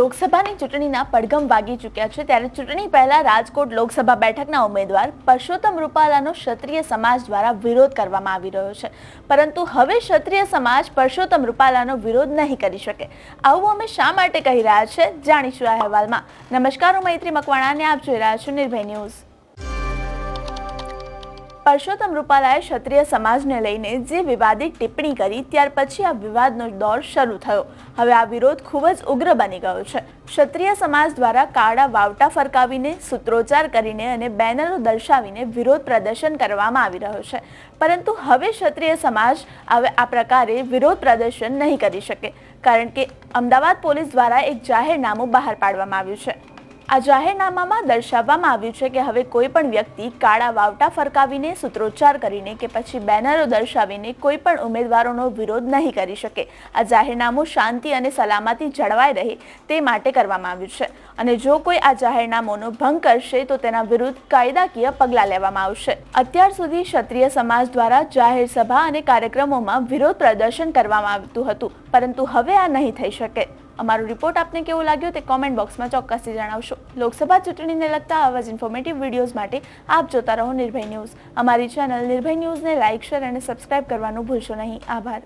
લોકસભાની ચૂંટણીના પડઘમ વાગી ચૂક્યા છે ત્યારે ચૂંટણી પહેલા રાજકોટ લોકસભા બેઠકના ઉમેદવાર પરસોત્તમ રૂપાલાનો ક્ષત્રિય સમાજ દ્વારા વિરોધ કરવામાં આવી રહ્યો છે, પરંતુ હવે ક્ષત્રિય સમાજ પરસોત્તમ રૂપાલાનો વિરોધ નહીં કરી શકે। આવું અમે શા માટે કહી રહ્યા છે, જાણીશું આ અહેવાલમાં। નમસ્કાર, હું મૈત્રી મકવાણા અને આપ જોઈ રહ્યા છો નિર્ભય ન્યૂઝ। પરસોત્તમ રૂપાલાએ ક્ષત્રિય સમાજને લઈને જે વિવાદિત ટિપ્પણી કરી ત્યાર પછી આ વિવાદનો દોર શરૂ થયો। હવે આ વિરોધ ખૂબ જ ઉગ્ર બની ગયો છે। ક્ષત્રિય સમાજ દ્વારા કાળા વાવટા ફરકાવીને, સૂત્રોચ્ચાર કરીને અને બેનરો દર્શાવીને વિરોધ પ્રદર્શન કરવામાં આવી રહ્યો છે, પરંતુ હવે ક્ષત્રિય સમાજ આ પ્રકારે વિરોધ પ્રદર્શન નહીં કરી શકે, કારણ કે અમદાવાદ પોલીસ દ્વારા એક જાહેરનામું બહાર પાડવામાં આવ્યું છે। આ જાહેરનામામાં દર્શાવવામાં આવ્યું છે કે હવે કોઈ પણ વ્યક્તિ કાળા વાવટા ફરકાવીને, સૂત્રોચ્ચાર કરીને કે પછી બેનરો દર્શાવીને કોઈ પણ ઉમેદવારોનો વિરોધ નહીં કરી શકે। આ જાહેરનામું શાંતિ અને સલામતી જળવાઈ રહે તે માટે કરવામાં આવ્યું છે, અને જો કોઈ આ જાહેરનામાનો ભંગ કરશે તો તેના વિરુદ્ધ કાયદાકીય પગલાં લેવામાં આવશે। અત્યાર સુધી ક્ષત્રિય સમાજ દ્વારા જાહેર સભા અને કાર્યક્રમોમાં વિરોધ પ્રદર્શન કરવામાં આવતું હતું, પરંતુ હવે આ નહીં થઈ શકે। અમારો રિપોર્ટ આપને કેવો લાગ્યો તે કોમેન્ટ બોક્સમાં ચોક્કસથી જણાવશો। લોકસભા ચૂંટણીને લગતા આવા જ ઇન્ફોર્મેટિવ વિડીયોઝ માટે આપ જોતા રહો નિર્ભય ન્યૂઝ। અમારી ચેનલ નિર્ભય ન્યૂઝને લાઇક, શેર અને સબસ્ક્રાઇબ કરવાનું ભૂલશો નહીં। આભાર।